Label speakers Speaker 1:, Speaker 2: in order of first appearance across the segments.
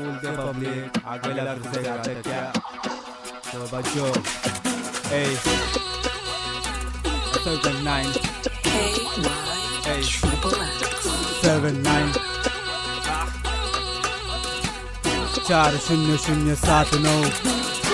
Speaker 1: बोलते पब्लिक आगे लग से जाते क्या तो बच्चों hey 79 hey 79 4007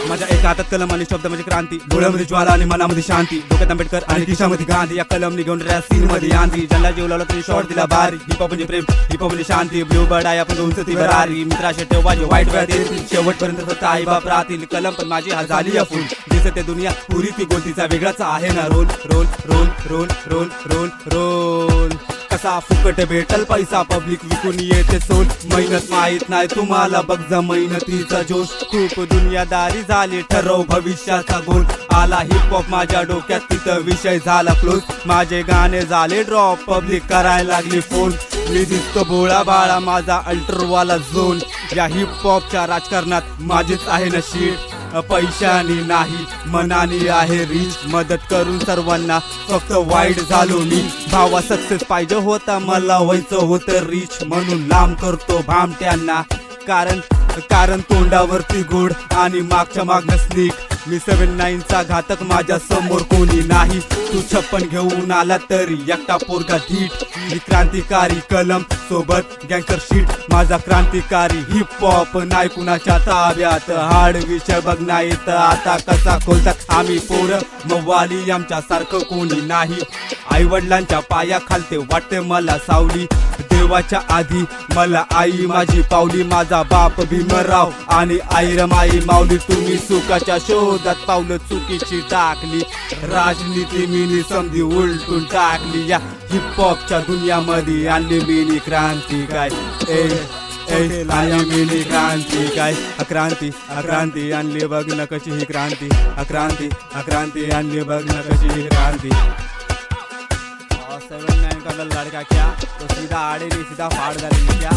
Speaker 1: माझ्या एका हातात कलम आणि शब्द म्हणजे क्रांती, डोळ्यामध्ये ज्वाला आणि मनामध्ये शांती, डोक्यात आंबेडकर आणि खिशामध्ये गांधी. या कलमनी घेऊन रॅप सीन मध्ये आंधी, ज्यांना जीव लावला तुम्ही शॉर्ट दिला भारी. हिपहॉप म्हणजे प्रेम, हिपहॉप म्हणजे शांती, ब्लू बर्ड आहे आपण उंच ती भरारी. मित्राशे ठेवायचे वाईट वेळात येतील, शेवटपर्यंत फक्त आई बाप राहतील. कलम पण माझी हा झाली या फुल, दिसते दुनिया पुरी ती गोलतीचा वेगळाच आहे ना roll roll roll roll roll roll roll. कसा फुकट भेटल पैसा, पब्लिक विकून येते सोल. मेहनत माहित नाही तुम्हाला, बघ जा मेहनतीचा जोश. खूप दुनियादारी झाली, ठरव भविष्याचा गोल. आला हिप हॉप माझ्या डोक्यात, तिथं विषय झाला क्लोज. माझे गाणे झाले ड्रॉप, पब्लिक करायला लागली फोन. मी दिसतो भोळा बाळा, माझा अल्ट्रोवाला झोन. या हिप हॉपच्या राजकारणात माझेच आहे नशीब. पैशानी नाही मनानी आहे रिच, मदत करून सर्वांना फक्त वाईट झालो मी. भावा सक्सेस पाहिजे होता मला, व्हायचं होतं रिच. म्हणून लांब करतो भामट्यांना, कारण तोंडावरती गोड आणि मागच्या मागणं स्निक. मी 79 चा घातक, माझ्या समोर कोणी नाही. तू 56 घेऊन आला तरी एकटा पोरगा धीट. मी क्रांतिकारी कलम सोबत गँगस्टर शीट. माझा क्रांतिकारी हिप हॉप नाही कुणाच्या ताब्यात. हाड विषय बघ नाही तर आता कसा खोलतात आम्ही पोरं मवाली, आमच्या सारखं कोणी नाही. आई वडिलांच्या पाया खालते वाटते मला सावली, देवाच्या आधी मला आई माझी पावली. माझा बाप भीमराव आणि आई रमाई माऊली. तुम्ही सुखाच्या शोधात पावलं चुकीची टाकली, राजनीती मिनी समधी उलटून टाकली. या हिप हॉपच्या दुनियामध्ये आणली मिनी क्रांती काय आणि मिनी क्रांती काय. क्रांती आणली बघ ना कशी ही क्रांती. क्रांती आणली बघ ना कशी ही क्रांती. 79 का लड़का क्या तो सीधा आड़े नहीं सीधा फाड़ डालेंगे क्या.